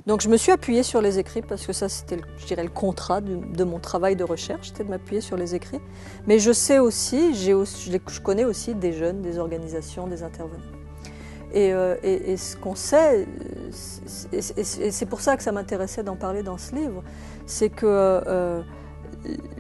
Donc je me suis appuyée sur les écrits parce que ça c'était, je dirais, le contrat de mon travail de recherche, c'était de m'appuyer sur les écrits. Mais je sais aussi, je connais aussi des jeunes, des organisations, des intervenants. Et ce qu'on sait, et c'est pour ça que ça m'intéressait d'en parler dans ce livre, c'est que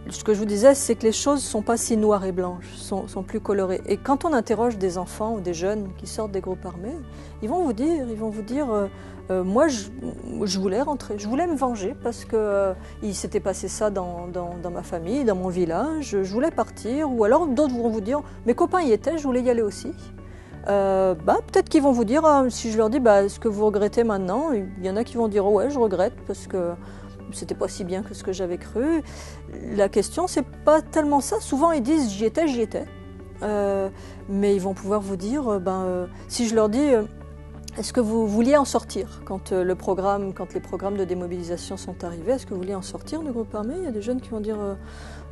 ce que je vous disais, c'est que les choses ne sont pas si noires et blanches, sont plus colorées. Et quand on interroge des enfants ou des jeunes qui sortent des groupes armés, ils vont vous dire moi je voulais rentrer, je voulais me venger parce que il s'était passé ça dans ma famille, dans mon village, je voulais partir. Ou alors d'autres vont vous dire, mes copains y étaient, je voulais y aller aussi. Peut-être qu'ils vont vous dire, si je leur dis, est-ce que vous regrettez maintenant? Il y en a qui vont dire, ouais, je regrette parce que c'était pas si bien que ce que j'avais cru. La question, c'est pas tellement ça. Souvent, ils disent, j'y étais. Mais ils vont pouvoir vous dire, si je leur dis, est-ce que vous vouliez en sortir quand les programmes de démobilisation sont arrivés, est-ce que vous vouliez en sortir du groupe armé? Il y a des jeunes qui vont dire,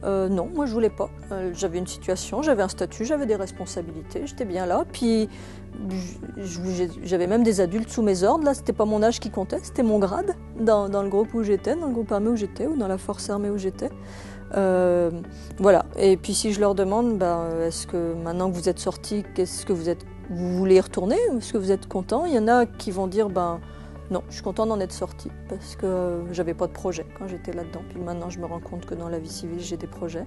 non, moi je voulais pas. J'avais une situation, j'avais un statut, j'avais des responsabilités, j'étais bien là. Puis j'avais même des adultes sous mes ordres. Là, c'était pas mon âge qui comptait, c'était mon grade dans le groupe où j'étais, dans le groupe armé où j'étais ou dans la force armée où j'étais. Voilà. Et puis si je leur demande, est-ce que maintenant que vous êtes sortis, qu'est-ce que vous voulez y retourner? Est-ce que vous êtes content? Il y en a qui vont dire, non, je suis content d'en être sorti parce que j'avais pas de projet quand j'étais là-dedans. Puis maintenant, je me rends compte que dans la vie civile, j'ai des projets.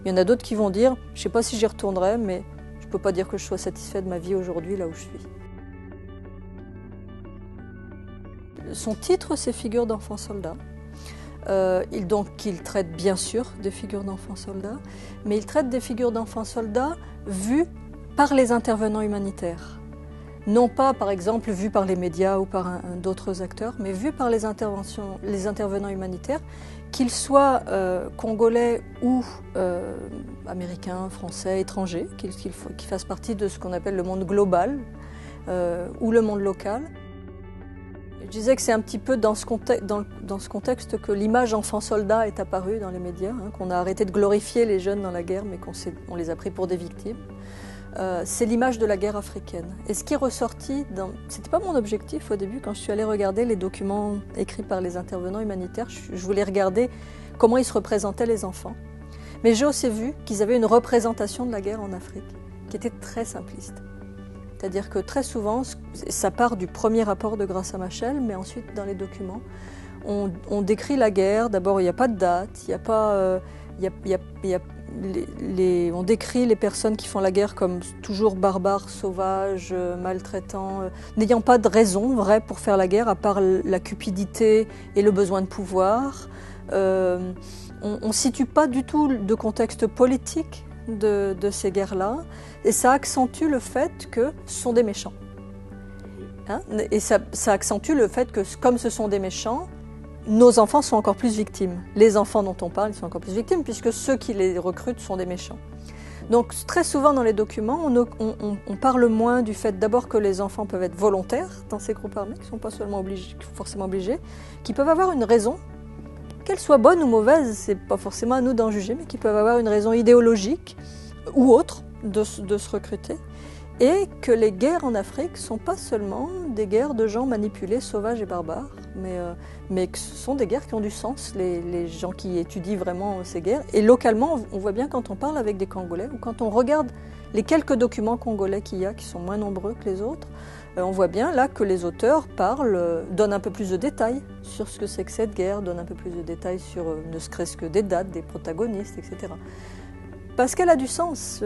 Il y en a d'autres qui vont dire, je sais pas si j'y retournerai, mais je peux pas dire que je sois satisfait de ma vie aujourd'hui là où je suis. Son titre, c'est Figures d'enfants soldats. Il traite bien sûr des figures d'enfants soldats, mais il traite des figures d'enfants soldats vues par les intervenants humanitaires. Non pas, par exemple, vues par les médias ou par d'autres acteurs, mais vues par les intervenants humanitaires, qu'ils soient congolais ou américains, français, étrangers, qu'ils fassent partie de ce qu'on appelle le monde global ou le monde local. Je disais que c'est un petit peu dans ce contexte que l'image enfant-soldat est apparue dans les médias, qu'on a arrêté de glorifier les jeunes dans la guerre, mais qu'on les a pris pour des victimes. C'est l'image de la guerre africaine. Et ce qui est ressorti, c'était pas mon objectif au début, quand je suis allée regarder les documents écrits par les intervenants humanitaires, je voulais regarder comment ils se représentaient les enfants. Mais j'ai aussi vu qu'ils avaient une représentation de la guerre en Afrique, qui était très simpliste. C'est-à-dire que très souvent, ça part du premier rapport de Graça Machel, mais ensuite dans les documents, on décrit la guerre. D'abord, il n'y a pas de date, il n'y a pas, on décrit les personnes qui font la guerre comme toujours barbares, sauvages, maltraitants, n'ayant pas de raison vraie pour faire la guerre, à part la cupidité et le besoin de pouvoir. On ne situe pas du tout de contexte politique de ces guerres-là, et ça accentue le fait que ce sont des méchants. Et ça accentue le fait que, comme ce sont des méchants, nos enfants sont encore plus victimes. Les enfants dont on parle, ils sont encore plus victimes, puisque ceux qui les recrutent sont des méchants. Donc très souvent dans les documents, on parle moins du fait d'abord que les enfants peuvent être volontaires dans ces groupes armés, qui ne sont pas forcément obligés, qui peuvent avoir une raison, qu'elle soit bonne ou mauvaise, c'est pas forcément à nous d'en juger, mais qui peuvent avoir une raison idéologique ou autre de se recruter. Et que les guerres en Afrique ne sont pas seulement des guerres de gens manipulés, sauvages et barbares, mais que ce sont des guerres qui ont du sens, les gens qui étudient vraiment ces guerres. Et localement, on voit bien quand on parle avec des Congolais, ou quand on regarde les quelques documents congolais qu'il y a, qui sont moins nombreux que les autres, on voit bien là que les auteurs donnent un peu plus de détails sur ce que c'est que cette guerre, donnent un peu plus de détails sur ne serait-ce que des dates, des protagonistes, etc. Parce qu'elle a du sens,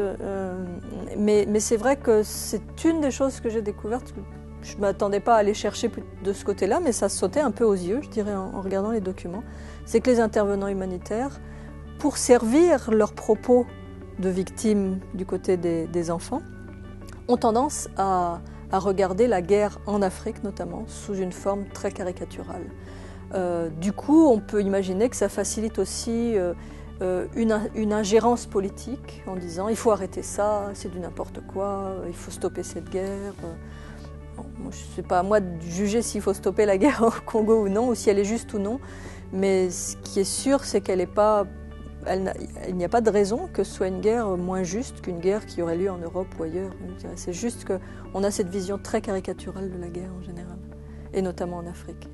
mais c'est vrai que c'est une des choses que j'ai découvertes. Je ne m'attendais pas à aller chercher de ce côté-là, mais ça sautait un peu aux yeux, je dirais, en regardant les documents. C'est que les intervenants humanitaires, pour servir leurs propos de victimes du côté des enfants, ont tendance à regarder la guerre en Afrique, notamment, sous une forme très caricaturale. Du coup, on peut imaginer que ça facilite aussi une ingérence politique en disant il faut arrêter ça, c'est du n'importe quoi, il faut stopper cette guerre. Ce n'est pas à moi de juger s'il faut stopper la guerre au Congo ou non, ou si elle est juste ou non, mais ce qui est sûr, c'est qu'elle n'est pas... Il n'y a pas de raison que ce soit une guerre moins juste qu'une guerre qui aurait lieu en Europe ou ailleurs. C'est juste qu'on a cette vision très caricaturale de la guerre en général, et notamment en Afrique.